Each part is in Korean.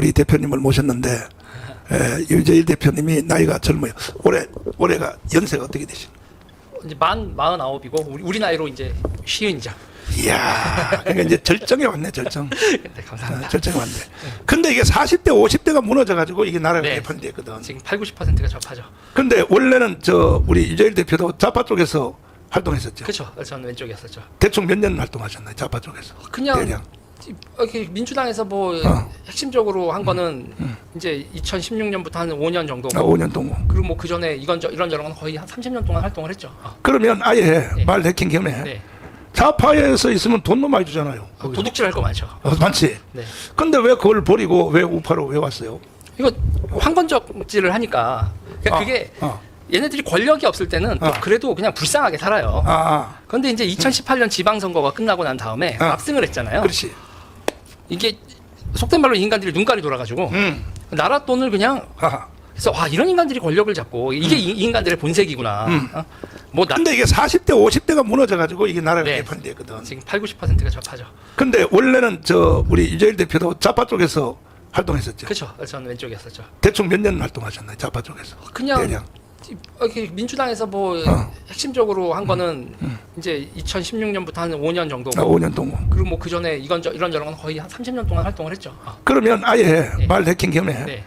우리 대표님을 모셨는데 유재일 대표님이 나이가 젊어요. 올해가 연세가 어떻게 되시나요? 이제 49이고 우리 나이로 이제 쉬운이죠. 이야, 그러니까 이제 절정에 왔네, 절정. 네, 감사합니다. 절정에 왔네. 근데 이게 40대, 50대가 무너져가지고 이게 나라가 네. 개판이 됐거든. 지금 80~90%가 좌파죠. 근데 원래는 우리 유재일 대표도 좌파 쪽에서 활동했었죠. 그렇죠. 저는 왼쪽이었었죠. 대충 몇 년 활동하셨나요, 좌파 쪽에서? 그냥 대략. 이렇게 민주당에서 뭐 핵심적으로 한 거는 이제 2016년부터 한 5년 정도. 5년 동안. 그리고 뭐 그 전에 이런저런 건 거의 한 30년 동안 활동을 했죠. 그러면 아예 네. 말 내킨 김에 네. 좌파에서 있으면 돈도 많이 주잖아요. 거기서. 도둑질 할 거 많죠. 많지. 네. 근데 왜 그걸 버리고 왜 우파로 왜 왔어요? 이거 황건적질을 하니까 그러니까 그게 얘네들이 권력이 없을 때는 또 그래도 그냥 불쌍하게 살아요. 그런데 이제 2018년 지방선거가 끝나고 난 다음에 압승을 했잖아요. 그렇지. 이게 속된 말로 인간들이 눈깔이 돌아가지고 나라 돈을 그냥 그래서 와 이런 인간들이 권력을 잡고 이게 이 인간들의 본색이구나. 근데 이게 40대, 50대가 무너져가지고 이게 나라가 네. 개판이 됐거든. 지금 80~90%가 좌파죠. 근데 원래는 우리 유재일 대표도 좌파 쪽에서 활동했었죠. 그렇죠. 저는 왼쪽이었었죠. 대충 몇 년 활동하셨나요, 좌파 쪽에서? 그냥 대략. 이렇게 민주당에서 뭐 핵심적으로 한 거는 이제 2016년부터 한 5년 정도. 5년 동안. 그리고 뭐 그 전에 이런저런 건 거의 한 30년 동안 활동을 했죠. 그러면 아예 네. 말 내킨 김에 네.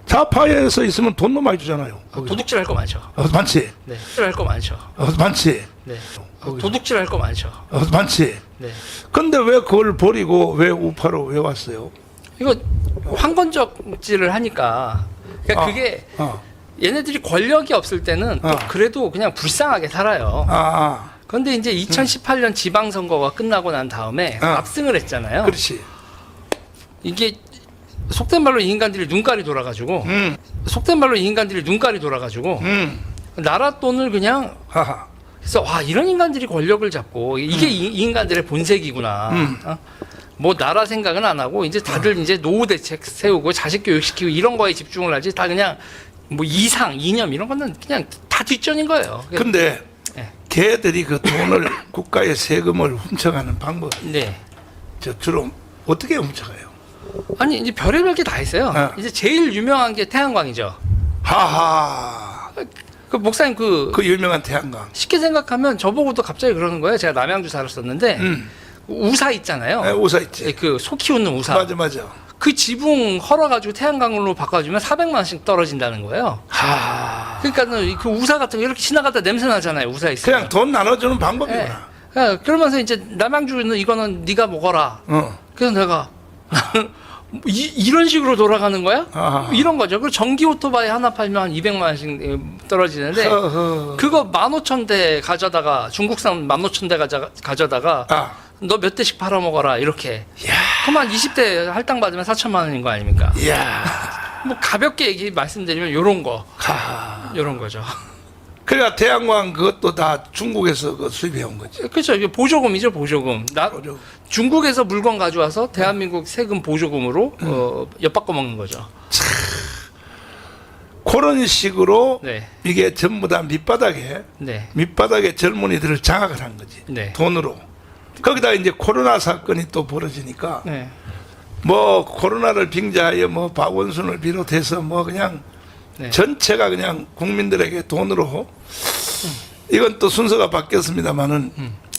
좌파에서 있으면 돈도 많이 주잖아요. 거기서. 도둑질 할 거 많죠. 많지. 네. 도둑질 할 거 많죠. 많지. 네. 도둑질 할 거 많죠. 많지. 네. 근데 왜 그걸 버리고 왜 우파로 왜 왔어요? 이거 황건적질을 하니까 그러니까 그게 얘네들이 권력이 없을 때는 또 그래도 그냥 불쌍하게 살아요. 그런데 이제 2018년 지방선거가 끝나고 난 다음에 압승을 했잖아요. 그렇지. 이게 속된 말로 이 인간들이 눈깔이 돌아가지고 속된 말로 이 인간들이 눈깔이 돌아가지고 나라 돈을 그냥 그래서 와 이런 인간들이 권력을 잡고 이게 이 인간들의 본색이구나. 뭐 나라 생각은 안 하고 이제 다들 이제 노후 대책 세우고 자식 교육시키고 이런 거에 집중을 하지 다 그냥 뭐 이상 이념 이런 거는 그냥 다 뒷전인 거예요. 근데 네. 걔들이 그 돈을 국가의 세금을 훔쳐가는 방법 네. 주로 어떻게 훔쳐가요? 아니 이제 별의별 게 다 있어요. 이제 제일 유명한 게 태양광이죠. 하하. 그 목사님 그 유명한 태양광. 쉽게 생각하면 저보고도 갑자기 그러는 거예요. 제가 남양주 살았었는데 우사 있잖아요. 네, 우사 있지. 그 소 키우는 우사. 맞아. 그 지붕 헐어가지고 태양광으로 바꿔주면 400만 원씩 떨어진다는 거예요. 그러니까 그 우사 같은 거 이렇게 지나가다 냄새 나잖아요. 우사 있으면. 그냥 돈 나눠주는 방법이구나. 네. 그러면서 이제 남양주는 이거는 네가 먹어라. 그래서 내가 이런 식으로 돌아가는 거야? 이런 거죠. 그리고 전기 오토바이 하나 팔면 한 200만 원씩 떨어지는데 그거 15,000대 가져다가 중국산 15,000대 가져다가 너 몇 대씩 팔아먹어라 이렇게. 그만 20대 할당 받으면 4천만 원인 거 아닙니까? 뭐 가볍게 말씀드리면 요런 거죠. 그러니까 태양광 그것도 다 중국에서 수입해 온 거지. 그렇죠. 이게 보조금이죠, 보조금. 중국에서 물건 가져와서 대한민국 세금 보조금으로 엿바꿔 먹는 거죠. 그런 식으로 네. 이게 전부 다 밑바닥에 젊은이들을 장악을 한 거지. 네. 돈으로. 거기다 이제 코로나 사건이 또 벌어지니까 네. 뭐 코로나를 빙자하여 뭐 박원순을 비롯해서 뭐 그냥 전체가 그냥 국민들에게 돈으로 이건 또 순서가 바뀌었습니다만은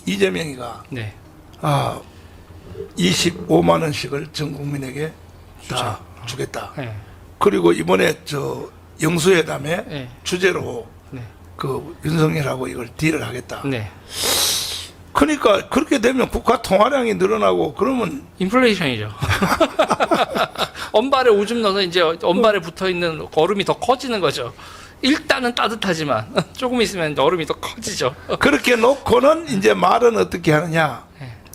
이재명이가 25만 원씩을 전 국민에게 다 주겠다. 그리고 이번에 영수회담의 주제로 그 윤석열하고 이걸 딜을 하겠다. 그러니까 그렇게 되면 국가 통화량이 늘어나고 그러면 인플레이션이죠. 언발에 오줌 넣어서 이제 언발에 붙어 있는 얼음이 더 커지는 거죠. 일단은 따뜻하지만 조금 있으면 얼음이 더 커지죠. 그렇게 놓고는 이제 말은 어떻게 하느냐?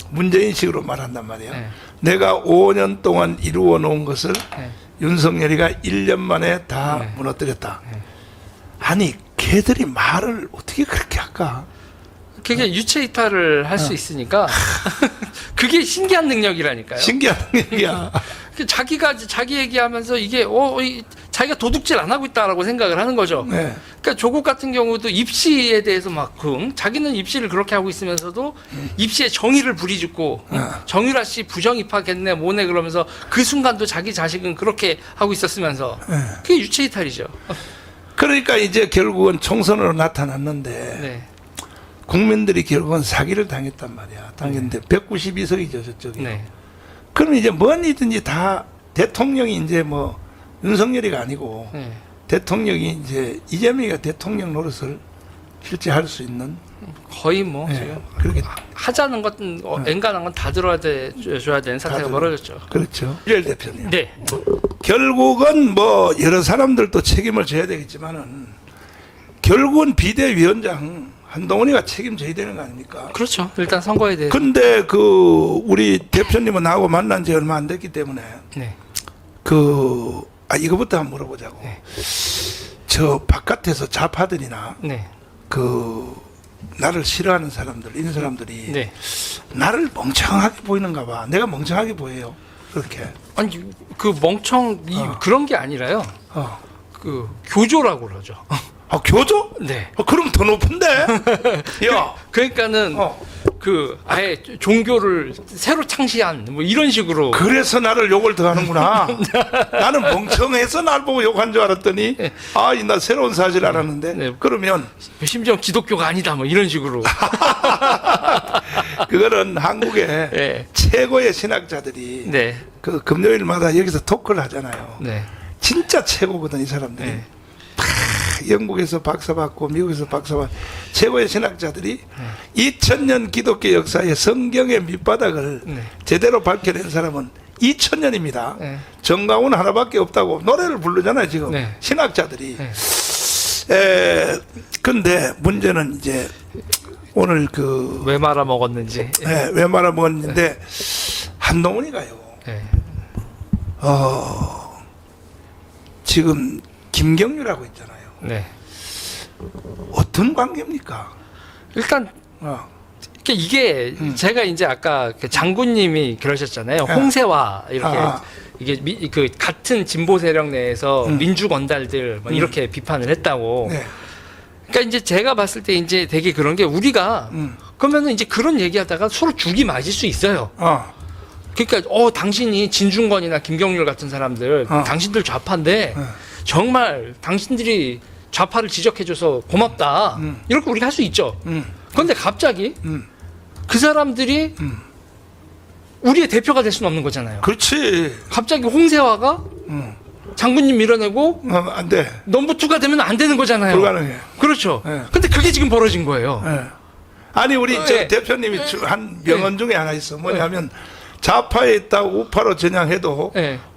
문재인식으로 말한단 말이에요. 내가 5년 동안 이루어 놓은 것을 윤석열이가 1년 만에 다 무너뜨렸다. 아니 걔들이 말을 어떻게 그렇게 할까? 그게 유체 이탈을 할 수 있으니까 그게 신기한 능력이라니까요. 신기한 능력이야. 자기가 자기 얘기하면서 이게 자기가 도둑질 안 하고 있다라고 생각을 하는 거죠. 네. 그러니까 조국 같은 경우도 입시에 대해서 막 자기는 입시를 그렇게 하고 있으면서도 입시에 정의를 부리짖고 정유라 씨 부정 입학했네 뭐네 그러면서 그 순간도 자기 자식은 그렇게 하고 있었으면서 그게 유체 이탈이죠. 그러니까 이제 결국은 총선으로 나타났는데 네. 국민들이 결국은 사기를 당했단 말이야. 당했는데 192석이죠 저쪽이. 네. 그럼 이제 뭐니든지 다 대통령이 이제 뭐 윤석열이가 아니고 네. 대통령이 이제 이재명이가 대통령 노릇을 실제 할 수 있는 거의 뭐 네. 지금 그렇게 하자는 것 엔간한 건 다 들어야 줘야 되는 사태가 벌어졌죠. 그렇죠. 이열 대표님. 네. 결국은 뭐 여러 사람들도 책임을 져야 되겠지만은 결국은 비대위원장 한동훈이가 책임져야 되는 거 아닙니까? 그렇죠. 일단 선거에 대해. 근데 우리 대표님은 나하고 만난 지 얼마 안 됐기 때문에 네. 이거부터 한번 물어보자고. 네. 저 바깥에서 좌파들이나 네. 나를 싫어하는 사람들, 이런 사람들이 네. 나를 멍청하게 보이는가 봐. 내가 멍청하게 보여요. 그렇게. 아니 그 그런 게 아니라요. 그 교조라고 그러죠. 교조? 네. 그럼 더 높은데? 야. 그러니까는 아예 종교를 새로 창시한 뭐 이런 식으로. 그래서 나를 욕을 더 하는구나. 나는 멍청해서 날 보고 욕한 줄 알았더니 나 새로운 사실 알았는데 네. 그러면 심지어 기독교가 아니다 뭐 이런 식으로. 그거는 한국의 네. 최고의 신학자들이 네. 그 금요일마다 여기서 토크를 하잖아요. 네. 진짜 최고거든 이 사람들이. 네. 영국에서 박사 받고 미국에서 박사 받고 최고의 신학자들이 2000년 기독교 역사의 성경의 밑바닥을 제대로 밝혀낸 사람은 2000년입니다. 네. 정강훈 하나밖에 없다고 노래를 부르잖아요 지금. 네. 신학자들이. 네. 근데 문제는 이제 오늘 왜 말아 먹었는지. 왜 말아먹었는데 한동훈이가요. 네. 지금 김경률하고 있잖아요. 네. 어떤 관계입니까? 일단 이게 제가 이제 아까 그 장군님이 그러셨잖아요. 홍세화 이렇게 이게 그 같은 진보 세력 내에서 민주 건달들 막 이렇게 비판을 했다고. 네. 그러니까 이제 제가 봤을 때 이제 되게 그런 게 우리가 그러면은 이제 그런 얘기하다가 서로 죽이 맞을 수 있어요. 그러니까 당신이 진중권이나 김경률 같은 사람들 당신들 좌파인데 정말 당신들이 좌파를 지적해줘서 고맙다 이렇게 우리가 할 수 있죠. 그런데 갑자기 그 사람들이 우리의 대표가 될 수는 없는 거잖아요. 그렇지. 갑자기 홍세화가 장군님 밀어내고 안 돼. 넘버2가 되면 안 되는 거잖아요. 불가능해. 그렇죠. 네. 근데 그게 지금 벌어진 거예요. 아니 우리 저 네. 대표님이 한 명언 중에 하나 있어. 뭐냐면 좌파에 있다고 우파로 전향해도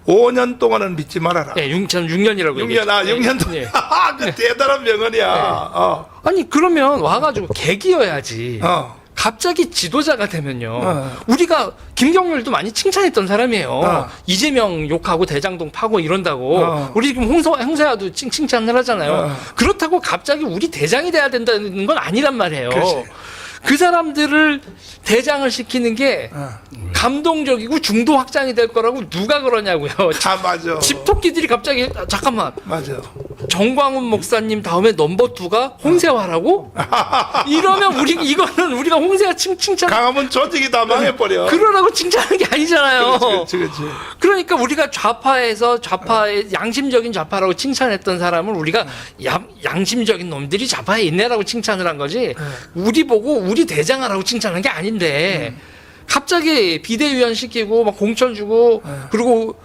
5년 동안은 믿지 말아라. 네, 저는 6년이라고 6년 동안. 네. 그 대단한 명언이야. 아니 그러면 와가지고 계기여야지. 갑자기 지도자가 되면요. 우리가 김경률도 많이 칭찬했던 사람이에요. 이재명 욕하고 대장동 파고 이런다고. 우리 지금 홍세화도 칭찬을 하잖아요. 그렇다고 갑자기 우리 대장이 돼야 된다는 건 아니란 말이에요. 그렇지. 그 사람들을 대장을 시키는 게 감동적이고 중도 확장이 될 거라고 누가 그러냐고요. 맞아. 집토끼들이 갑자기 잠깐만. 맞아. 정광훈 목사님 다음에 넘버2가 홍세화라고? 이러면 이거는 우리가 홍세화 칭찬 강화문 조직이 다 망해버려. 그러라고 칭찬하는 게 아니잖아요. 그렇지. 그러니까 우리가 좌파의 양심적인 좌파라고 칭찬했던 사람을 우리가 양심적인 놈들이 좌파에 있네라고 칭찬을 한 거지. 우리 보고 우리 대장하라고 칭찬한 게 아닌데 갑자기 비대위원 시키고 막 공천 주고 그리고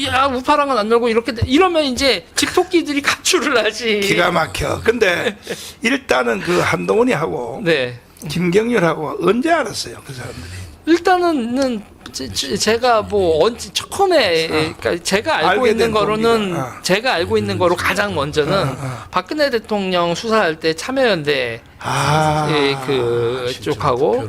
야 우파랑은 안 놀고 이러면 이제 집토끼들이 가출을 하지. 기가 막혀. 근데 일단은 그 한동훈이하고 네. 김경률하고 언제 알았어요 그 사람들이? 일단은 제가 뭐 처음에 그러니까 제가 알고 알게 있는 된 거로는 동기가. 제가 알고 있는 거로 가장 먼저는 박근혜 대통령 수사할 때 참여연대 쪽하고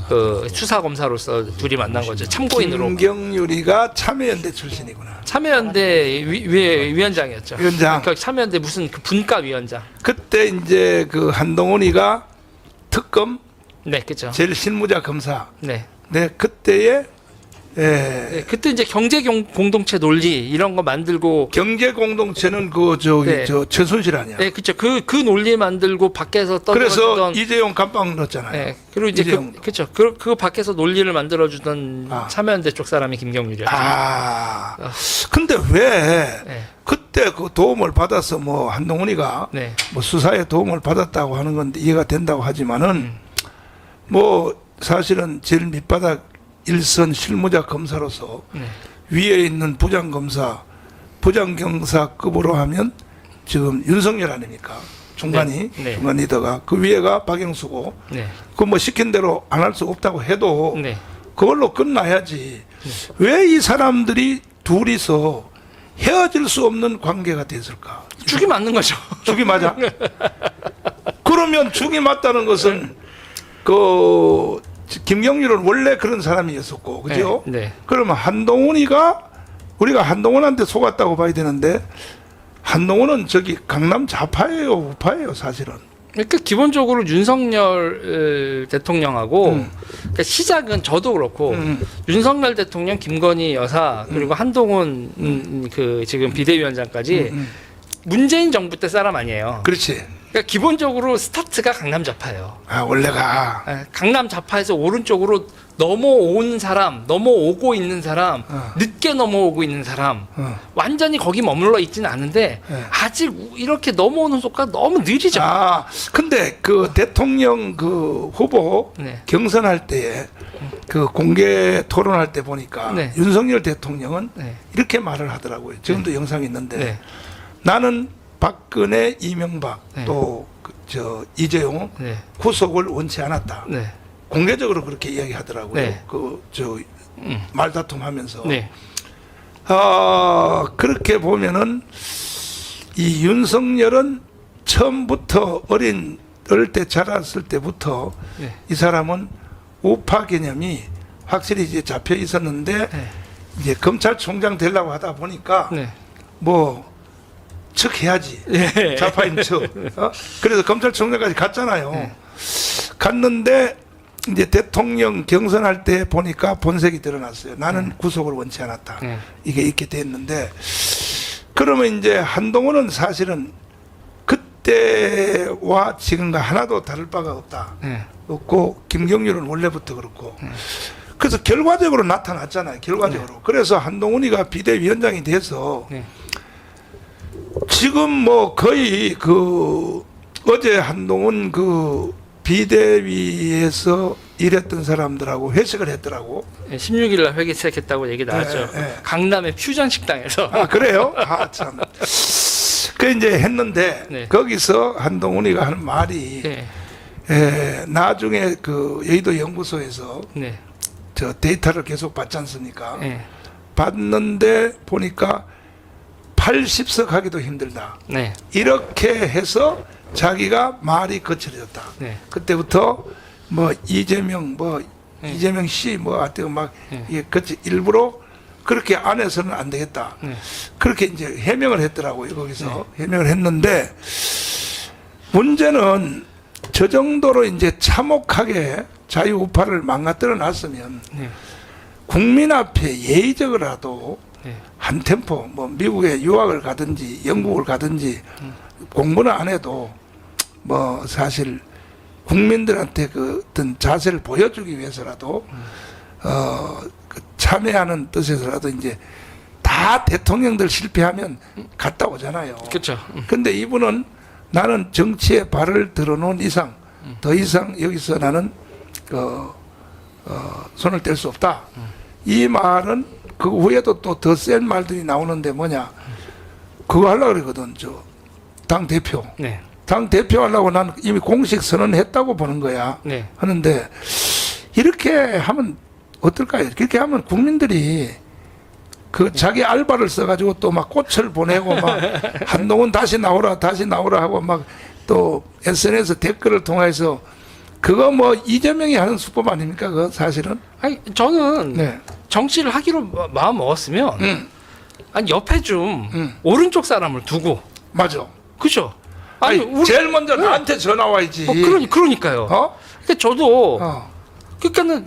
그 수사 검사로서 둘이 만난 거죠. 참고인으로. 김경률이가 참여연대 출신이구나. 참여연대 위원장이었죠. 위원장. 그러니까 참여연대 무슨 그 분과 위원장. 그때 이제 그 한동훈이가 특검 네, 그죠. 제일 실무자 검사. 네. 네, 그때에 네, 그때 이제 경제 공동체 논리 이런 거 만들고 경제 공동체는 그 저기 네. 저 최순실 아니야. 네, 그렇죠. 그 논리 만들고 밖에서 그래서 떠들어주던 이재용 감방 넣었잖아요. 네, 그리고 이제 이재용도. 그렇죠. 그 밖에서 논리를 만들어주던 아. 참여연대 쪽 사람이 김경률이었죠. 아, 근데 왜 네. 그때 그 도움을 받아서 뭐 한동훈이가 네. 뭐 수사에 도움을 받았다고 하는 건데 이해가 된다고 하지만은 뭐 사실은 제일 밑바닥 일선 실무자 검사로서 네. 위에 있는 부장검사, 부장경사급으로 하면 지금 윤석열 아닙니까? 중간이 네. 네. 중간 리더가 그 위에가 박영수고 네. 그 뭐 시킨 대로 안 할 수 없다고 해도 네. 그걸로 끝나야지. 왜 이 사람들이 둘이서 헤어질 수 없는 관계가 됐을까? 죽이 맞는 거죠. 죽이 맞아? 그러면 죽이 맞다는 것은 그 김경률은 원래 그런 사람이었었고, 그죠? 네, 네. 그러면 한동훈이가 우리가 한동훈한테 속았다고 봐야 되는데 한동훈은 저기 강남 좌파예요, 우파예요, 사실은. 그러니까 기본적으로 윤석열 대통령하고 그러니까 시작은 저도 그렇고 윤석열 대통령, 김건희 여사 그리고 한동훈 그 지금 비대위원장까지 문재인 정부 때 사람 아니에요. 그렇지. 그러니까 기본적으로 스타트가 강남 좌파예요. 아, 원래가. 예, 강남 좌파에서 오른쪽으로 넘어온 사람, 넘어오고 있는 사람, 늦게 넘어오고 있는 사람, 완전히 거기 머물러 있지는 않은데 네. 아직 이렇게 넘어오는 속도가 너무 느리죠. 아, 근데 그 대통령 그 후보 네. 경선할 때에 그 공개 토론할 때 보니까 네. 윤석열 대통령은 네. 이렇게 말을 하더라고요. 지금도 영상이 있는데 네. 나는 박근혜, 이명박 네. 또 저 이재용 네. 구속을 원치 않았다. 네. 공개적으로 그렇게 이야기하더라고요. 네. 그 저 말다툼하면서. 네. 아, 그렇게 보면은 이 윤석열은 처음부터 어릴 때 자랐을 때부터 네. 이 사람은 우파 개념이 확실히 이제 잡혀 있었는데 네. 이제 검찰총장 되려고 하다 보니까 네. 뭐 척해야지. 예. 좌파인 척. 그래서 검찰총장까지 갔잖아요. 네. 갔는데 이제 대통령 경선할 때 보니까 본색이 드러났어요. 나는 구속을 원치 않았다. 네. 이게 있게 됐는데 그러면 이제 한동훈은 사실은 그때와 지금과 하나도 다를 바가 없다. 네. 없고 김경률은 원래부터 그렇고 그래서 결과적으로 나타났잖아요. 결과적으로. 그래서 한동훈이가 비대위원장이 돼서 네. 지금 뭐 거의 그 어제 한동훈 그 비대위에서 일했던 사람들하고 회식을 했더라고. 16일 날 회계 시작했다고 얘기 나왔죠. 네, 네. 강남의 퓨전 식당에서. 아, 그래요? 아, 참. 그 이제 했는데 네. 거기서 한동훈이가 하는 말이 네. 나중에 그 여의도 연구소에서 네. 저 데이터를 계속 받지 않습니까? 네. 받는데 보니까 80석 하기도 힘들다. 네. 이렇게 해서 자기가 말이 거칠어졌다. 네. 그때부터 뭐 이재명 네. 이재명 씨 뭐 하여튼 막 네. 이게 일부러 그렇게 안 해서는 안 되겠다. 네. 그렇게 이제 해명을 했더라고요. 거기서 해명을 했는데 문제는 저 정도로 이제 참혹하게 자유우파를 망가뜨려 놨으면 네. 국민 앞에 예의적으로라도 네. 한 템포 뭐 미국에 유학을 가든지 영국을 가든지 공부는 안 해도 뭐 사실 국민들한테 그 어떤 자세를 보여주기 위해서라도 그 참여하는 뜻에서라도 이제 다 대통령들 실패하면 갔다 오잖아요. 그렇죠. 근데 이분은 나는 정치에 발을 들어놓은 이상 더 이상 여기서 나는 손을 뗄 수 없다. 이 말은 그 후에도 또 더 센 말들이 나오는데 뭐냐. 그거 하려고 그러거든. 당 대표. 네. 당 대표 하려고 나는 이미 공식 선언했다고 보는 거야. 네. 하는데 이렇게 하면 어떨까요? 그렇게 하면 국민들이 그 자기 알바를 써가지고 또 막 꽃을 보내고 막 한동훈 다시 나오라 하고 막 또 SNS 댓글을 통해서 그거 뭐 이재명이 하는 수법 아닙니까? 그거 사실은? 아니 저는 네. 정치를 하기로 마음 먹었으면 아니 옆에 좀 오른쪽 사람을 두고 맞아. 그죠? 아니, 우리- 제일 먼저 나한테 전화 와야지. 그러니까요. 어? 그러니까 저도 어. 그러니까는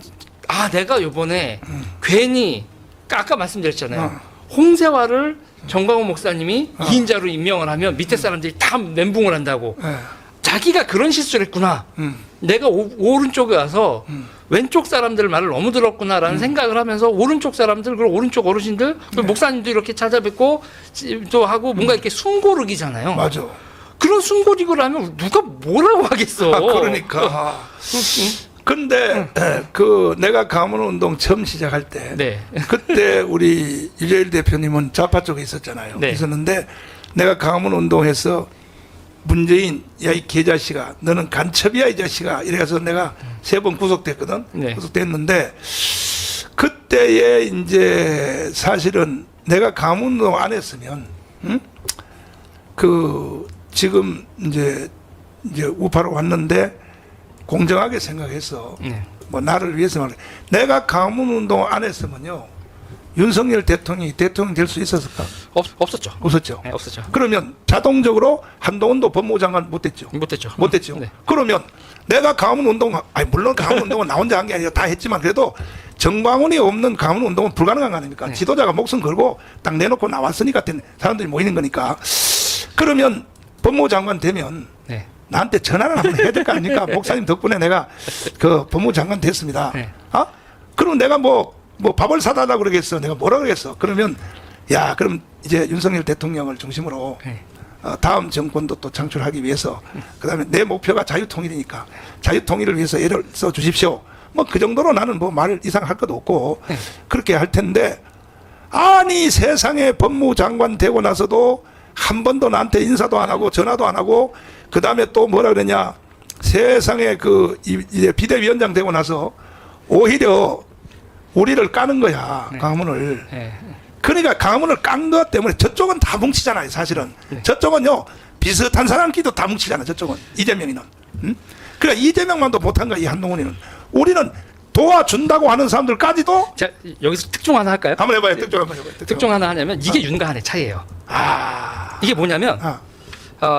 아 내가 요번에 괜히 아까 말씀드렸잖아요. 홍세화를 정광훈 목사님이 2인자로 임명을 하면 밑에 사람들이 다 멘붕을 한다고. 자기가 그런 실수를 했구나. 내가 오른쪽에 와서 왼쪽 사람들 말을 너무 들었구나라는 생각을 하면서 오른쪽 사람들 그리고 오른쪽 어르신들 그리고 목사님도 이렇게 찾아뵙고 또 하고 뭔가 이렇게 숨고르기잖아요. 맞아. 그런 숨고르기를 하면 누가 뭐라고 하겠어. 그러니까. 근데 그 내가 가문운동 처음 시작할 때 네. 그때 우리 유재일 대표님은 좌파 쪽에 있었잖아요. 네. 있었는데 내가 가문운동에서 문재인 야 이 개자식아 너는 간첩이야 이 자식아 이래서 내가 3번 구속됐거든. 네. 구속됐는데 그때에 이제 사실은 내가 가문운동 안 했으면 그 지금 이제 우파로 왔는데 공정하게 생각해서 네. 뭐 나를 위해서 말 내가 가문운동 안 했으면요 윤석열 대통령이 대통령 될 수 있었을까? 없었죠. 없었죠. 네, 없었죠. 그러면 자동적으로 한동훈도 법무부 장관 못됐죠. 못됐죠. 못됐죠. 네. 그러면 내가 가문운동, 아니 물론 가문운동은 나 혼자 한 게 아니라 다 했지만 그래도 정광훈이 없는 가문운동은 불가능한 거 아닙니까? 네. 지도자가 목숨 걸고 딱 내놓고 나왔으니까 사람들이 모이는 거니까. 그러면 법무부 장관 되면 네. 나한테 전화를 한번 해야 될 거 아닙니까? 목사님 덕분에 내가 그 법무부 장관 됐습니다. 네. 그럼 내가 뭐 밥을 사달라고 그러겠어. 내가 뭐라 그러겠어. 그러면 야 그럼 이제 윤석열 대통령을 중심으로 네. 다음 정권도 또 창출하기 위해서 그다음에 내 목표가 자유통일이니까 자유통일을 위해서 애를 써 주십시오. 뭐 그 정도로 나는 뭐 말 이상 할 것도 없고 네. 그렇게 할 텐데 아니 세상에 법무부 장관 되고 나서도 한 번도 나한테 인사도 안 하고 전화도 안 하고 그다음에 또 뭐라 그러냐 세상에 그 이제 비대위원장 되고 나서 오히려 우리를 까는 거야. 네. 가문을. 네. 그러니까 가문을 깐 것 때문에 저쪽은 다 뭉치잖아요. 사실은. 네. 저쪽은요 비슷한 사람끼리도 다 뭉치잖아. 저쪽은 이재명이는. 응? 그러니까 이재명만도 못한 거야. 이 한동훈이는. 우리는 도와준다고 하는 사람들까지도 자 여기서 특종 하나 할까요? 한번 해봐요. 특종 한번 해봐요. 특종 하나 하냐면 이게 윤가한의 차이예요. 이게 뭐냐면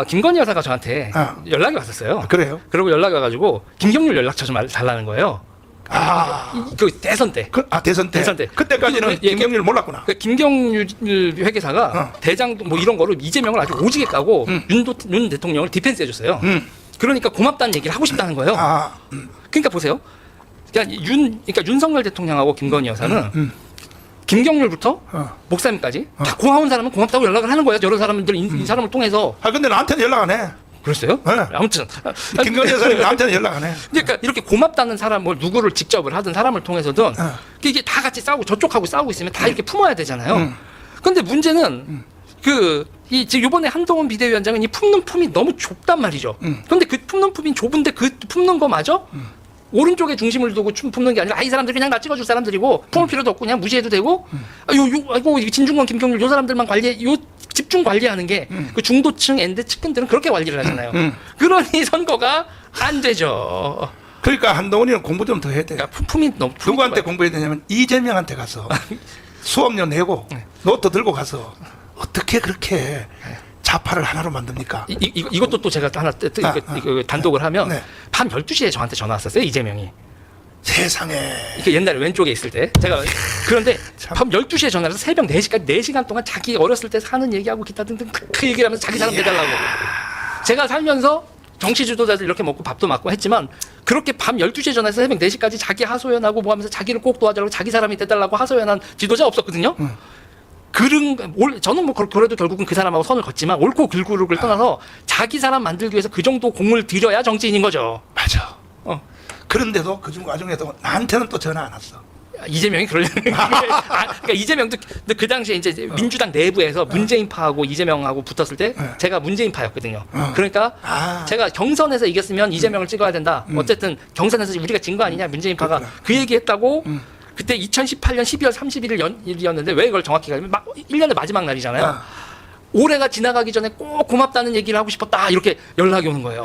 김건희 여사가 저한테 연락이 왔었어요. 그래요? 그리고 연락이 와가지고 김경률 연락처 좀 달라는 거예요. 그 대선 때. 대선 때. 대선 때. 그때까지는 김경률 몰랐구나. 그 김경률 회계사가 대장도 뭐 이런 거로 이재명을 아주 오지게 까고 윤 대통령을 디펜스 해줬어요. 그러니까 고맙다는 얘기를 하고 싶다는 거예요. 그러니까 보세요. 그러니까 윤석열 대통령하고 김건희 여사는 김경률부터 목사님까지 다 고마운 사람은 고맙다고 연락을 하는 거예요. 여러 사람들 이 사람을 통해서. 근데 나한테는 연락 안 해. 그랬어요? 네. 아무튼 김건희 여사는 나한테는 연락 안 해. 그러니까 이렇게 고맙다는 사람을 누구를 직접을 하든 사람을 통해서든 이게 다 같이 싸우고 저쪽하고 싸우고 있으면 다 이렇게 품어야 되잖아요. 그런데 문제는 지금 이번에 한동훈 비대위원장은 이 품는 품이 너무 좁단 말이죠. 그런데 그 품는 품이 좁은데 그 품는 거마저 오른쪽에 중심을 두고 품는 게 아니라 이 사람들 그냥 나 찍어줄 사람들이고 품을 필요도 없고 그냥 무시해도 되고 아이고 진중권 김경률 요 사람들만 집중 관리하는 게 그 중도층 엔드 측근들은 그렇게 관리를 하잖아요. 그러니 선거가 안 되죠. 그러니까 한동훈이는 공부 좀 더 해야 돼. 그러니까 품이 너무 누구한테 공부해야 되냐면 이재명한테 가서 수업료 내고 노트 들고 가서 어떻게 그렇게 좌파를 하나로 만듭니까? 이것도 또 제가 하나 단독을 하면 네. 밤 12시에 저한테 전화 왔었어요. 이재명이. 세상에. 이게 옛날에 왼쪽에 있을 때 제가 그런데 밤 12시에 전화해서 새벽 4시까지 4시간 동안 자기 어렸을 때 사는 얘기하고 기타 등등 그 얘기를 하면서 자기 사람 내달라고. 제가 살면서 정치 지도자들 이렇게 먹고 밥도 먹고 했지만 그렇게 밤 12시에 전화해서 새벽 4시까지 자기 하소연하고 뭐 하면서 자기를 꼭 도와달라고 자기 사람이 돼달라고 하소연한 지도자 없었거든요. 저는 뭐 그래도 결국은 그 사람하고 선을 걷지만 옳고 그르를 떠나서 자기 사람 만들기 위해서 그 정도 공을 들여야 정치인인 거죠. 맞아. 그런데도 그 와중에도 나한테는 또 전화 안 왔어. 이재명이 그러려는 그러니까 이재명도 그 당시에 이제 민주당 내부에서 문재인파하고 이재명하고 붙었을 때 제가 문재인파였거든요. 그러니까 제가 경선에서 이겼으면 이재명을 찍어야 된다. 어쨌든 경선에서 우리가 진 거 아니냐 문재인파가 그 얘기했다고. 그때 2018년 12월 31일이었는데 왜 이걸 정확히 가냐면 1년의 마지막 날이잖아요. 올해가 지나가기 전에 꼭 고맙다는 얘기를 하고 싶었다. 이렇게 연락이 오는 거예요.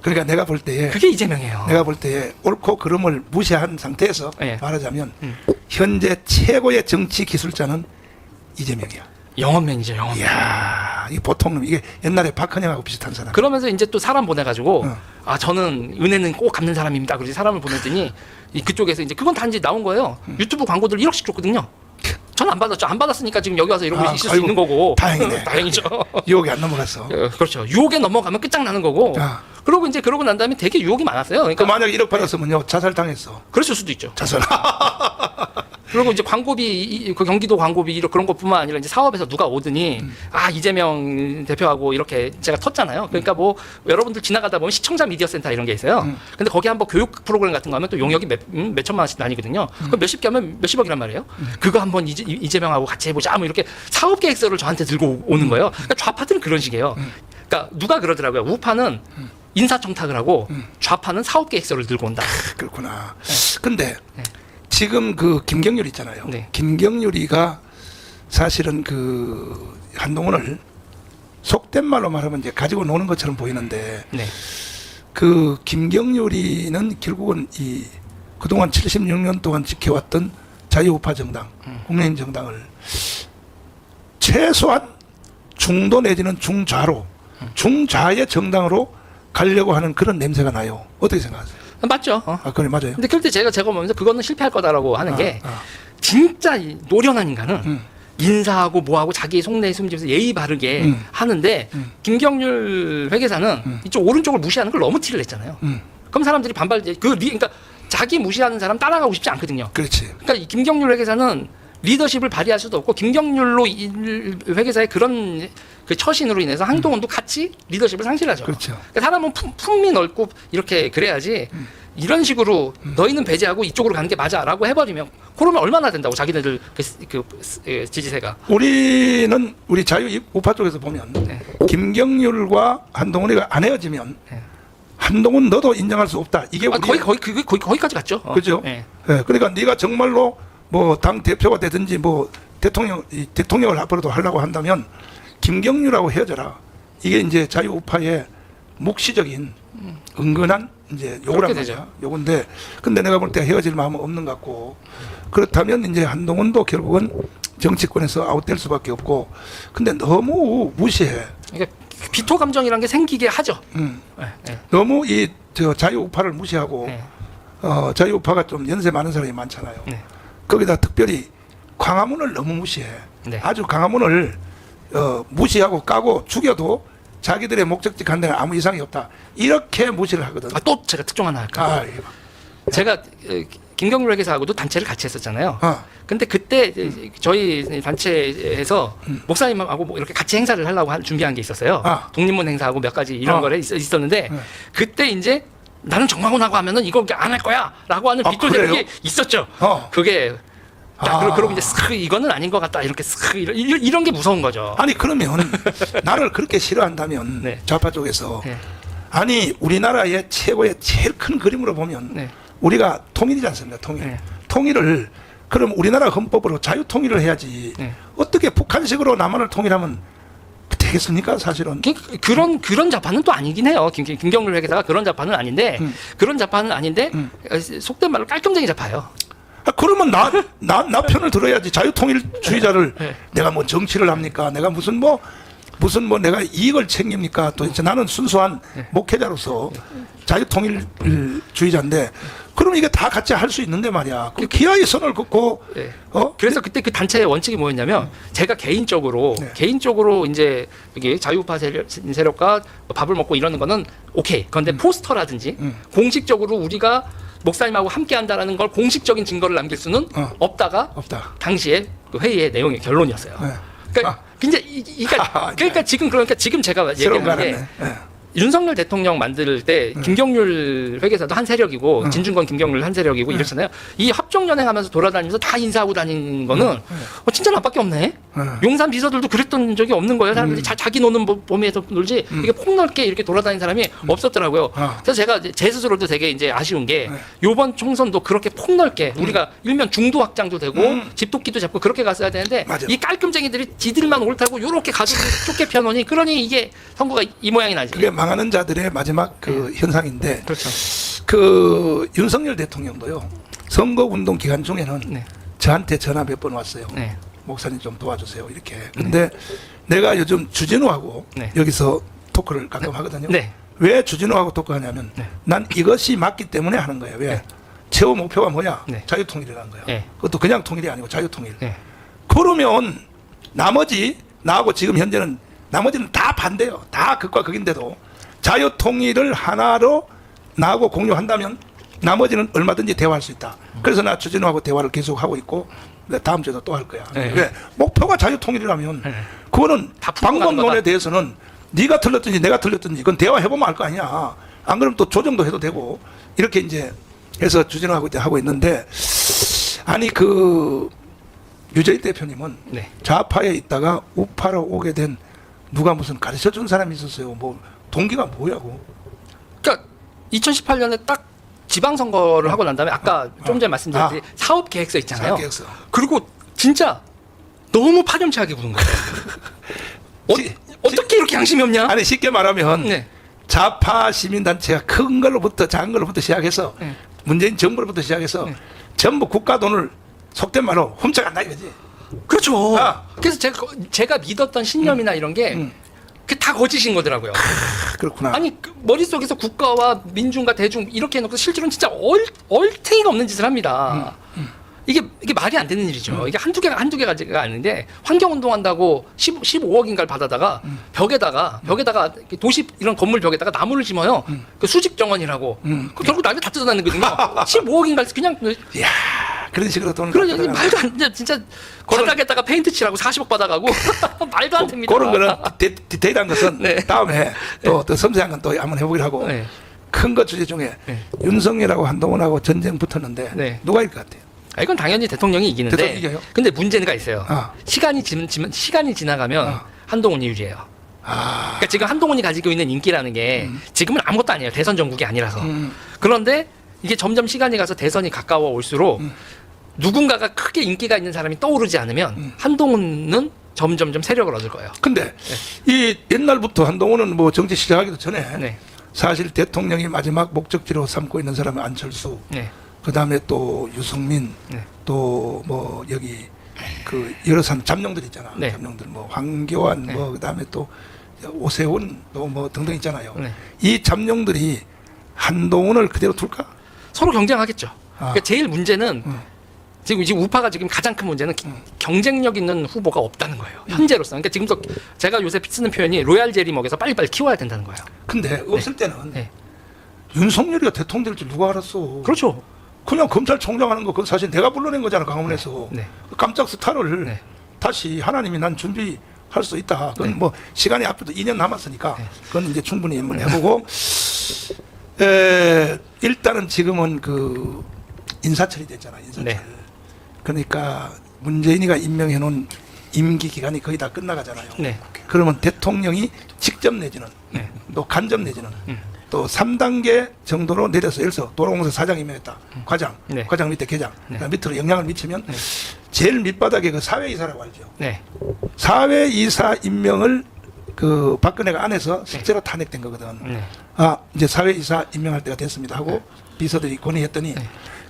그러니까 내가 볼 때에 그게 이재명이에요. 내가 볼 때에 옳고 그름을 무시한 상태에서 네. 말하자면 현재 최고의 정치 기술자는 이재명이야. 영업맨이죠, 영업맨. 이야. 야, 이 보통 이게 옛날에 박헌영하고 비슷한 사람. 그러면서 이제 또 사람 보내가지고 어. 아 저는 은혜는 꼭 갚는 사람입니다. 그러지 사람을 보냈더니 그쪽에서 이제 그건 단지 나온 거예요. 유튜브 광고들 1억씩 줬거든요. 전 안 받았죠. 안 받았으니까 지금 여기 와서 이러고 있을 수 아이고, 있는 거고. 다행이네. 다행이죠. 유혹이 안 넘어갔어. 그렇죠. 유혹에 넘어가면 끝장나는 거고. 아. 그러고 이제 그러고 난 다음에 되게 유혹이 많았어요. 그 그러니까 만약 1억 받았으면요 자살당했어. 그랬을 수도 있죠. 자살. 그리고 이제 광고비 그 경기도 광고비 그런 것뿐만 아니라 이제 사업에서 누가 오더니 아 이재명 대표하고 이렇게 제가 텄잖아요. 그러니까 뭐 여러분들 지나가다 보면 시청자 미디어 센터 이런 게 있어요. 근데 거기 한번 교육 프로그램 같은 거 하면 또 용역이 몇 천만 원씩 나뉘거든요. 그럼 몇십 개 하면 몇십억이란 말이에요. 그거 한번 이재명하고 같이 해보자. 뭐 이렇게 사업 계획서를 저한테 들고 오는 거예요. 그러니까 좌파들은 그런 식이에요. 그러니까 누가 그러더라고요. 우파는 인사청탁을 하고 좌파는 사업 계획서를 들고 온다. 그렇구나. 근데 지금 그 김경률 있잖아요. 네. 김경률이가 사실은 그 한동훈을 속된 말로 말하면 이제 가지고 노는 것처럼 보이는데 네. 그 김경률이는 결국은 이 그동안 76년 동안 지켜왔던 자유우파 정당, 국민의힘 정당을 최소한 중도 내지는 중좌로 중좌의 정당으로 가려고 하는 그런 냄새가 나요. 어떻게 생각하세요? 맞죠. 아, 그래 맞아요. 근데 그럴 때 제가 보면서 그거는 실패할 거다라고 하는 게 진짜 이 노련한 인간은 인사하고 뭐하고 자기 속내에 숨지면서 예의 바르게 하는데 김경률 회계사는 이쪽 오른쪽을 무시하는 걸 너무 티를 냈잖아요. 그럼 사람들이 그러니까 자기 무시하는 사람 따라가고 싶지 않거든요. 그렇지. 그러니까 이 김경률 회계사는 리더십을 발휘할 수도 없고 김경률로 회계사의 그런 그 처신으로 인해서 한동훈도 같이 리더십을 상실하죠. 그렇죠. 그러니까 사람은 품이 넓고 이렇게 그래야지 이런 식으로 너희는 배제하고 이쪽으로 가는 게 맞아라고 해버리면 그러면 얼마나 된다고 자기네들 지지세가. 우리는 우리 자유우파 쪽에서 보면 네. 김경률과 한동훈이가 안 헤어지면 한동훈 너도 인정할 수 없다. 이게 거기까지 갔죠. 그죠? 네. 네, 그러니까 네가 정말로 뭐 당 대표가 되든지 뭐 대통령을 앞으로도 하려고 한다면 김경률하고 헤어져라. 이게 이제 자유우파의 묵시적인 은근한 이제 요구란 말이야. 요건데 근데 내가 볼 때 헤어질 마음은 없는 것 같고 그렇다면 이제 한동훈도 결국은 정치권에서 아웃될 수밖에 없고 근데 너무 무시해. 그러니까 비토 감정이란 게 생기게 하죠. 네. 너무 저 자유우파를 무시하고 네. 자유우파가 좀 연세 많은 사람이 많잖아요. 네. 거기다 특별히 광화문을 너무 무시해. 네. 아주 광화문을 무시하고 까고 죽여도 자기들의 목적지 간 데는 아무 이상이 없다. 이렇게 무시를 하거든. 또 제가 특종 하나 할까? 제가 김경률 회계사하고도 단체를 같이 했었잖아요. 근데 그때 저희 단체에서 목사님하고 뭐 이렇게 같이 행사를 하려고 준비한 게 있었어요. 독립문 행사하고 몇 가지 이런 거를 있었는데 그때 이제 나는 정광훈하고 하면은 이거 안 할 거야라고 하는 빗돌들이 있었죠. 그게 그러고 이제 이거는 아닌 것 같다 이렇게 이런 게 무서운 거죠. 아니 그러면 나를 그렇게 싫어한다면 네. 좌파 쪽에서 네. 아니 우리나라의 최고의 제일 큰 그림으로 보면 네. 우리가 통일이지 않습니까? 통일. 네. 통일을 그럼 우리나라 헌법으로 자유 통일을 해야지. 네. 어떻게 북한식으로 남한을 통일하면 되겠습니까? 사실은. 그런 좌파는 또 아니긴 해요. 김경률 회계사가 그런 좌파는 아닌데 그런 좌파는 아닌데 속된 말로 깔끔쟁이 좌파예요. 그러면 나 편을 들어야지. 자유통일주의자를 네. 내가 뭐 정치를 합니까? 내가 무슨 뭐 내가 이익을 챙깁니까? 도대체 나는 순수한 목회자로서 자유통일주의자인데 그럼 이게 다 같이 할 수 있는데 말이야. 그 기아의 선을 긋고 네. 그래서 그때 그 단체의 원칙이 뭐였냐면 제가 개인적으로 이제 여기 자유우파 세력과 밥을 먹고 이러는 거는 오케이. 그런데 포스터라든지 공식적으로 우리가 목사님하고 함께 한다라는 걸 공식적인 증거를 남길 수는 없다. 당시에 그 회의의 내용의 결론이었어요. 네. 그러니까 그러니까 지금 제가 얘기하는 게 윤석열 대통령 만들 때 김경률 회계사도 한 세력이고 진중권 김경률 한 세력이고 이렇잖아요. 이 합종연행하면서 돌아다니면서 다 인사하고 다니는 거는 진짜 나밖에 없네. 용산 비서들도 그랬던 적이 없는 거예요. 사람들이 자기 노는 범위에서 놀지 이게 폭넓게 이렇게 돌아다니는 사람이 없었더라고요. 그래서 제가 제 스스로도 되게 이제 아쉬운 게 이번 총선도 그렇게 폭넓게 우리가 일면 중도 확장도 되고 집도끼도 잡고 그렇게 갔어야 되는데 맞아. 이 깔끔쟁이들이 지들만 옳다고 요렇게 가지고 쫓게 펴놓으니 그러니 이게 선거가 이 모양이 나지. 망하는 자들의 마지막 그 현상인데 그렇죠. 그 윤석열 대통령도요 선거 운동 기간 중에는 네. 저한테 전화 몇 번 왔어요. 네. 목사님 좀 도와주세요. 이렇게. 근데 내가 요즘 주진우하고 네. 여기서 토크를 가끔 하거든요. 네. 왜 주진우하고 토크하냐면 네. 난 이것이 맞기 때문에 하는 거예요. 왜? 네. 최후 목표가 뭐야? 네. 자유통일이라는 거야. 네. 그것도 그냥 통일이 아니고 자유통일. 네. 그러면 나머지 나하고 지금 현재는 나머지는 다 반대요. 다 극과 극인데도 자유통일을 하나로 나하고 공유한다면 나머지는 얼마든지 대화할 수 있다. 그래서 나 주진우하고 대화를 계속하고 있고 다음 주에도 또 할 거야. 네. 왜? 목표가 자유통일이라면 네. 그거는 다 풀고 가는 방법론에 거다. 대해서는 네가 틀렸든지 내가 틀렸든지 그건 대화해보면 알 거 아니야. 안 그러면 또 조정도 해도 되고 이렇게 이제 해서 주진우하고 이제 하고 있는데 아니 그 유재희 대표님은 네. 좌파에 있다가 우파로 오게 된 누가 무슨 가르쳐 준 사람이 있었어요. 뭐 동기가 뭐야고. 그러니까 2018년에 딱 지방선거를 하고 난 다음에 아까 좀 전에 말씀드렸듯이 사업 계획서 있잖아요. 사업 계획서. 그리고 진짜 너무 파렴치하게 구는 거예요. 어떻게 이렇게 양심이 없냐? 아니 쉽게 말하면 네. 좌파 시민단체가 큰 걸로부터 작은 걸로부터 시작해서 네. 문재인 정부로부터 시작해서 네. 전부 국가 돈을 속된 말로 훔쳐간다 이거지. 그렇죠. 아. 그래서 제가 믿었던 신념이나 이런 게 그게 다 거짓인 거더라고요. 그렇구나. 아니 그 머릿속에서 국가와 민중과 대중 이렇게 해놓고 실제로는 진짜 얼탱이가 없는 짓을 합니다. 이게 말이 안 되는 일이죠. 이게 한두 개가 아닌데 환경운동한다고 15억인가를 받아다가 벽에다가 도시 이런 건물 벽에다가 나무를 심어요. 그 수직 정원이라고. 그 결국 나중에 다 뜯어내는 거거든요. 15억인가를 그냥 이야 그런 식으로 돈을 그러니 갖다가 말도 안 돼. 진짜 바닥에다가 페인트 칠하고 40억 받아가고 말도 안 됩니다. 그런 거는 디테일한 것은 네. 다음에 또 섬세한 건 또 한번 해보기로 하고 네. 큰 것 주제 중에 네. 윤석열하고 한동훈하고 전쟁 붙었는데 네. 누가 이길 것 같아요? 이건 당연히 대통령이 이기는데. 대통령이 이겨요? 근데 문제가 있어요. 아. 시간이 지나가면 아. 한동훈이 유리해요. 그러니까 지금 한동훈이 가지고 있는 인기라는 게 지금은 아무것도 아니에요. 대선 전국이 아니라서. 그런데 이게 점점 시간이 가서 대선이 가까워 올수록 누군가가 크게 인기가 있는 사람이 떠오르지 않으면 한동훈은 점점점 세력을 얻을 거예요. 근데 이 옛날부터 한동훈은 뭐 정치 시작하기도 전에 네. 사실 대통령이 마지막 목적지로 삼고 있는 사람은 안철수, 네. 그 다음에 또 유승민, 네. 또 뭐 여기 그 여러 사람 잠룡들 있잖아. 네. 잠룡들 뭐 황교안, 네. 뭐 그다음에 또 오세훈, 또 뭐 등등 있잖아요. 네. 이 잠룡들이 한동훈을 그대로 둘까? 서로 경쟁하겠죠. 아. 그러니까 제일 문제는 지금 우파가 지금 가장 큰 문제는 경쟁력 있는 후보가 없다는 거예요. 현재로서. 그러니까 지금도 제가 요새 쓰는 표현이 로얄 젤리 먹여서 빨리빨리 키워야 된다는 거예요. 근데 없을 때는 네. 윤석열이가 대통령 될 줄 누가 알았어? 그렇죠. 그냥 검찰총장 하는 거 그거 사실 내가 불러낸 거잖아 강원에서. 네. 깜짝 스타를 네. 다시 하나님이 난 준비할 수 있다. 그건 네. 뭐 시간이 앞으로 2년 남았으니까 네. 그건 이제 충분히 한번 해보고 일단은 지금은 그 인사철이 됐잖아. 인사철. 네. 그러니까 문재인이가 임명해 놓은 임기 기간이 거의 다 끝나가잖아요. 네. 그러면 대통령이 직접 내지는 네. 또 간접 내지는 또 3단계 정도로 내려서 예를 들어서 도로공사 사장 임명했다. 과장, 네. 과장 밑에 계장, 네. 그다음 밑으로 영향을 미치면 제일 밑바닥에 그 사회이사라고 알죠. 네. 사회이사 임명을 그 박근혜가 안에서 실제로 탄핵된 거거든. 네. 아 이제 사회이사 임명할 때가 됐습니다 하고 비서들이 건의했더니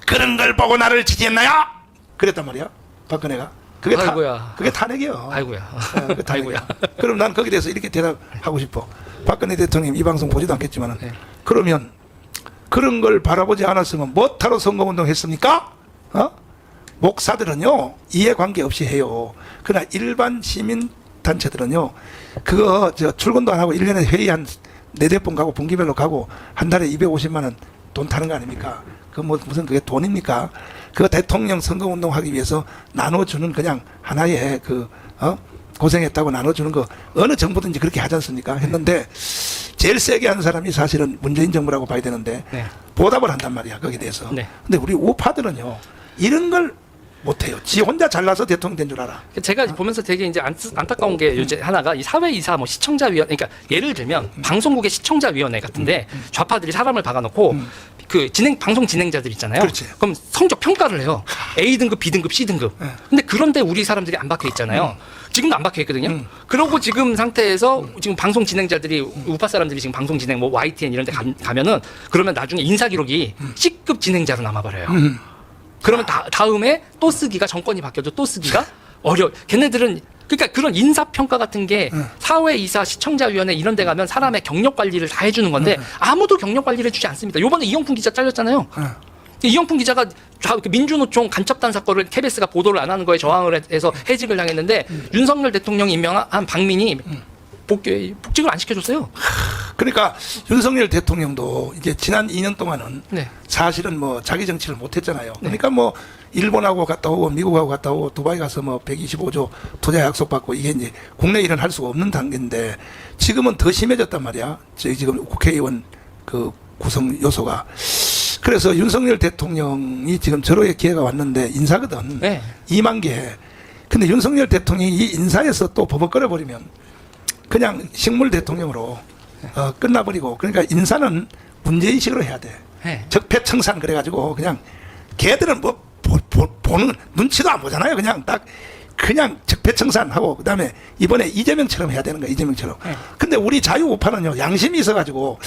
그런 걸 보고 나를 지지했나요? 그랬단 말이야 박근혜가. 그게 아이고야. 그게 탄핵이요. 아이고야. 그게 탄핵이야. 그럼 난 거기에 대해서 이렇게 대답하고 싶어. 박근혜 대통령 이 방송 보지도 않겠지만은 그러면 그런 걸 바라보지 않았으면 뭐하러 선거운동 했습니까? 목사들은요 이해관계 없이 해요. 그러나 일반 시민 단체들은요 그거 저 출근도 안 하고 1년에 회의 한 4-4번 가고 분기별로 가고 한 달에 250만 원 돈 타는 거 아닙니까? 그 뭐 무슨 그게 돈입니까? 그 대통령 선거운동 하기 위해서 나눠주는 그냥 하나의 그 고생했다고 나눠주는 거 어느 정부든지 그렇게 하지 않습니까? 했는데 제일 세게 한 사람이 사실은 문재인 정부라고 봐야 되는데 네. 보답을 한단 말이야 거기에 대해서. 네. 근데 우리 우파들은요 이런 걸 못해요. 지 혼자 잘나서 대통령 된 줄 알아. 제가 보면서 되게 이제 안타까운 게 요새 하나가 이 사회이사 뭐 시청자위원 그러니까 예를 들면 방송국의 시청자위원회 같은데 좌파들이 사람을 박아놓고 그 방송 진행자들 있잖아요. 그렇지. 그럼 성적 평가를 해요. A 등급, B 등급, C 등급. 근데 그런데 우리 사람들이 안 박혀 있잖아요. 지금도 안 박혀 있거든요. 그러고 지금 상태에서 지금 방송 진행자들이 우파 사람들이 지금 방송 진행 뭐 YTN 이런 데 가면은 그러면 나중에 인사 기록이 C급 진행자로 남아버려요. 그러면 다음에 또 쓰기가 정권이 바뀌어도 또 쓰기가 걔네들은 그러니까 그런 인사평가 같은 게 사회이사, 시청자위원회 이런 데 가면 사람의 경력 관리를 다 해주는 건데 아무도 경력 관리를 해주지 않습니다. 요번에 이영풍 기자 잘렸잖아요. 이영풍 기자가 민주노총 간첩단 사건을 KBS가 보도를 안 하는 거에 저항을 해서 해직을 당했는데 윤석열 대통령이 임명한 박민이 복직을 안 시켜줬어요. 그러니까 윤석열 대통령도 이제 지난 2년 동안은 네. 사실은 뭐 자기 정치를 못했잖아요. 그러니까 뭐 일본하고 갔다 오고 미국하고 갔다 오고 두바이 가서 뭐 125조 투자 약속 받고 이게 이제 국내 일은 할 수가 없는 단계인데 지금은 더 심해졌단 말이야. 저희 지금 국회의원 그 구성 요소가. 그래서 윤석열 대통령이 지금 저로의 기회가 왔는데 인사거든. 네. 2만 개. 근데 윤석열 대통령이 이 인사에서 또 버벅거려 버리면 그냥 식물 대통령으로 끝나버리고 그러니까 인사는 문제인식으로 해야 돼. 네. 적폐청산 그래가지고 그냥 걔들은 뭐 보는 눈치도 안 보잖아요. 그냥 딱 그냥 적폐청산하고 그다음에 이번에 이재명처럼 해야 되는 거야. 이재명처럼. 네. 근데 우리 자유우파는요 양심이 있어가지고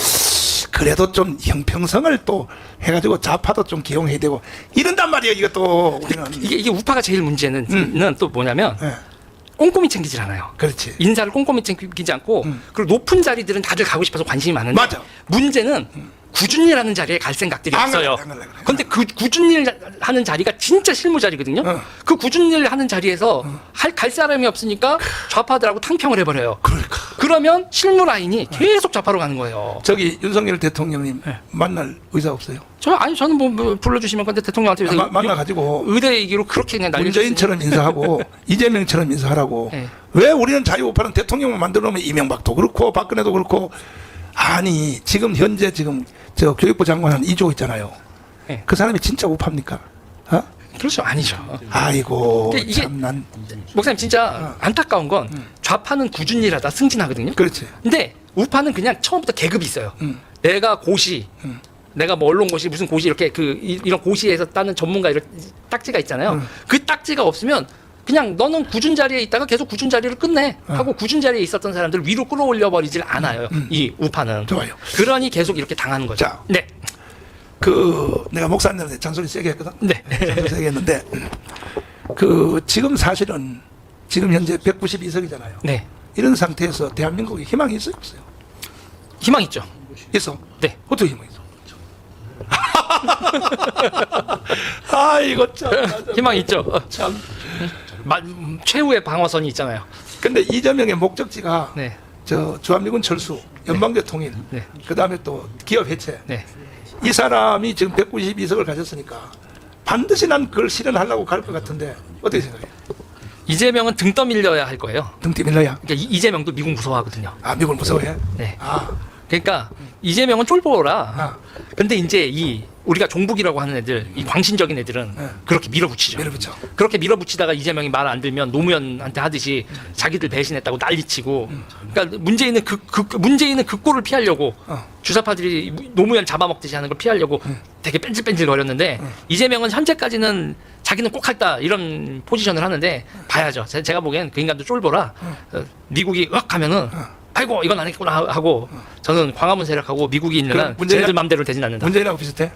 그래도 좀 형평성을 또 해가지고 좌파도 좀 기용해야 되고 이런단 말이에요. 이것도 우리는 이게 우파가 제일 문제는 또 뭐냐면 네. 꼼꼼히 챙기질 않아요. 그렇지. 인사를 꼼꼼히 챙기지 않고 그리고 높은 자리들은 다들 가고 싶어서 관심이 많은데 맞아. 문제는 굳은 일 하는 자리에 갈 생각들이 안 없어요. 갈래, 안 갈래. 근데 그 굳은 일 하는 자리가 진짜 실무 자리거든요. 그 굳은 일 하는 자리에서 갈 사람이 없으니까 좌파들하고 탕평을 해버려요. 그러니까. 그러면 실무 라인이 계속 좌파로 가는 거예요. 저기 윤석열 대통령님 네. 만날 의사 없어요? 저는 뭐 불러주시면 근데 대통령한테 요새 만나가지고 의대 얘기로 그렇게 그냥 날려줬으니 문재인처럼 인사하고 이재명처럼 인사하라고. 네. 왜 우리는 자유우파는 대통령만 만들어 놓으면 이명박도 그렇고 박근혜도 그렇고 아니 지금 현재 지금 저 교육부 장관은 이조 있잖아요. 네. 그 사람이 진짜 우파입니까? 어? 그렇죠. 아니죠. 아이고 근데 이게 참난. 목사님 진짜 안타까운 건 좌파는 꾸준히 일하다 승진하거든요. 그렇지. 근데 우파는 그냥 처음부터 계급이 있어요. 내가 고시, 내가 뭐 언론고시 무슨 고시 이렇게 이런 고시에서 따는 전문가 이런 딱지가 있잖아요. 그 딱지가 없으면 그냥 너는 굳은 자리에 있다가 계속 굳은 자리를 끝내 하고 굳은 자리에 있었던 사람들 위로 끌어올려 버리질 않아요. 이 우파는. 좋아요. 그러니 계속 이렇게 당하는 거죠. 자. 네. 그 내가 목사님한테 잔소리 세게 했거든. 네. 잔소리 세게 했는데 그 지금 사실은 지금 현재 192석이잖아요. 네. 이런 상태에서 대한민국에 희망이 있어요, 없어요? 희망 있죠. 있어. 네. 어떻게 희망 있어? 아 이거 참. 희망 있죠. 참. 최후의 방어선이 있잖아요. 근데 이재명의 목적지가 네. 저 주한미군 철수, 연방제 통일, 네. 그다음에 또 기업 해체. 네. 이 사람이 지금 192석을 가졌으니까 반드시 난 그걸 실현하려고 갈 것 같은데 어떻게 생각해요? 이재명은 등 떠밀려야 할 거예요. 등띠 밀려야. 그러니까 이재명도 미국 무서워하거든요. 아 미국을 무서워해? 네. 아 그러니까 이재명은 쫄보라. 아. 근데 이제 우리가 종북이라고 하는 애들, 이 광신적인 애들은 네. 그렇게 밀어붙이죠. 밀어붙여. 그렇게 밀어붙이다가 이재명이 말 안 들면 노무현한테 하듯이 자기들 배신했다고 난리치고. 그러니까 문재인은 문재인은 그 꼴을 피하려고 주사파들이 노무현 잡아먹듯이 하는 걸 피하려고 되게 뺀질뺀질 거렸는데 이재명은 현재까지는 자기는 꼭 할다 이런 포지션을 하는데 봐야죠. 제가 보기엔 그 인간도 쫄보라. 미국이 윽 하면은 아이고 이건 아니겠구나 하고 저는 광화문 세력하고 미국이 있는 한 쟤네들 맘대로 되진 않는다. 문재인하고 비슷해?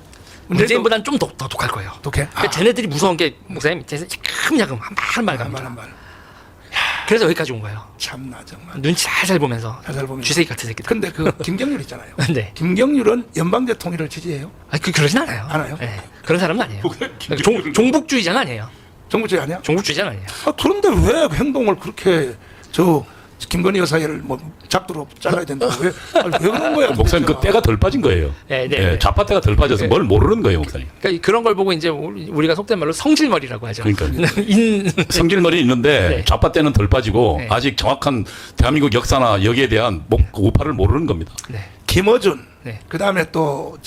문재인보다는 좀 더 독할 거예요. 독해? 그러니까 쟤네들이 무서운 게 목사님 야금야금 한 말 갑니다. 한 말. 그래서 여기까지 온 거예요. 참나 정말. 눈치 살살 보면서 살살 보면서. 쥐새끼 같은 새끼들. 근데 그 김경률 있잖아요. 네. 김경률은 연방제 통일을 지지해요? 아니 그러진 않아요. 않아요? 네. 그런 사람은 아니에요. 종북주의자는 아니에요. 정부주의 아니야? 종북주의자는 아니에요. 아, 그런데 왜 행동을 그렇게 김건희 여사를 뭐 작두로 잘라야 된다고 왜 그런 거야? 목사님 그 때가 덜 빠진 거예요. 네, 네, 예, 네. 좌파 때가 덜 빠져서 뭘 모르는 거예요, 목사님. 그러니까 그런 걸 보고 이제 우리가 속된 말로 성질머리라고 하죠. 그러니까요. 성질머리 있는데 네. 좌파 때는 덜 빠지고 네. 아직 정확한 대한민국 역사나 여기에 대한 우파를 모르는 겁니다. 네. 김어준, 네. 그다음에 또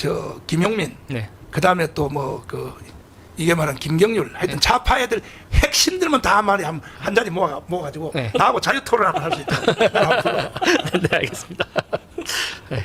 김용민, 네. 그다음에 또 이게 말한 김경률 하여튼 좌파 애들 핵심들만 다 말이 한 자리 모아가지고 네. 나하고 자유 토론을 할 수 있다. 네, 알겠습니다.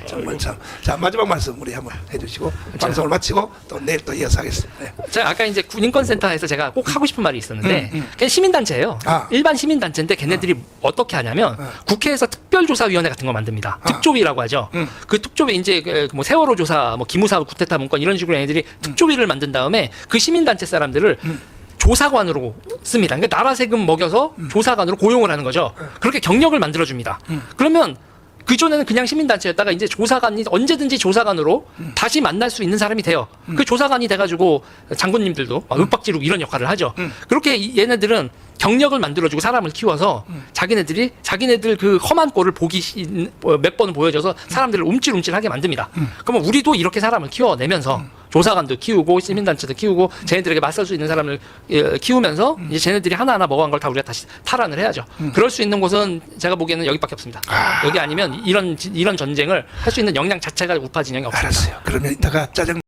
정말 참. 자 마지막 말씀 우리 한번 해주시고 방송을 마치고 또 내일 또 이어서 하겠습니다. 네. 제가 아까 이제 군인권센터에서 제가 꼭 하고 싶은 말이 있었는데 그냥 시민단체예요. 아. 일반 시민단체인데 걔네들이 어떻게 하냐면 국회에서 특별조사위원회 같은 거 만듭니다. 특조위라고 하죠. 그 특조위 이제 뭐 세월호 조사, 뭐 기무사 구테타 문건 이런 식으로 얘네들이 특조위를 만든 다음에 그 시민단체 사람들을 조사관으로 씁니다. 그러니까 나라 세금 먹여서 조사관으로 고용을 하는 거죠. 그렇게 경력을 만들어줍니다. 그러면 그전에는 그냥 시민단체였다가 이제 조사관이 언제든지 조사관으로 다시 만날 수 있는 사람이 돼요. 그 조사관이 돼가지고 장군님들도 막 윽박지르고 이런 역할을 하죠. 그렇게 얘네들은 경력을 만들어주고 사람을 키워서 자기네들 그 험한 꼴을 몇 번은 보여줘서 사람들을 움찔움찔하게 만듭니다. 그러면 우리도 이렇게 사람을 키워내면서 조사관도 키우고 시민단체도 키우고 쟤네들에게 맞설 수 있는 사람을 키우면서 이제 쟤네들이 하나하나 먹어간 걸 다 우리가 다시 탈환을 해야죠. 그럴 수 있는 곳은 제가 보기에는 여기밖에 없습니다. 여기 아니면 이런 전쟁을 할 수 있는 역량 자체가 우파 진영이 없습니다. 알았어요. 그러면 이따가 짜장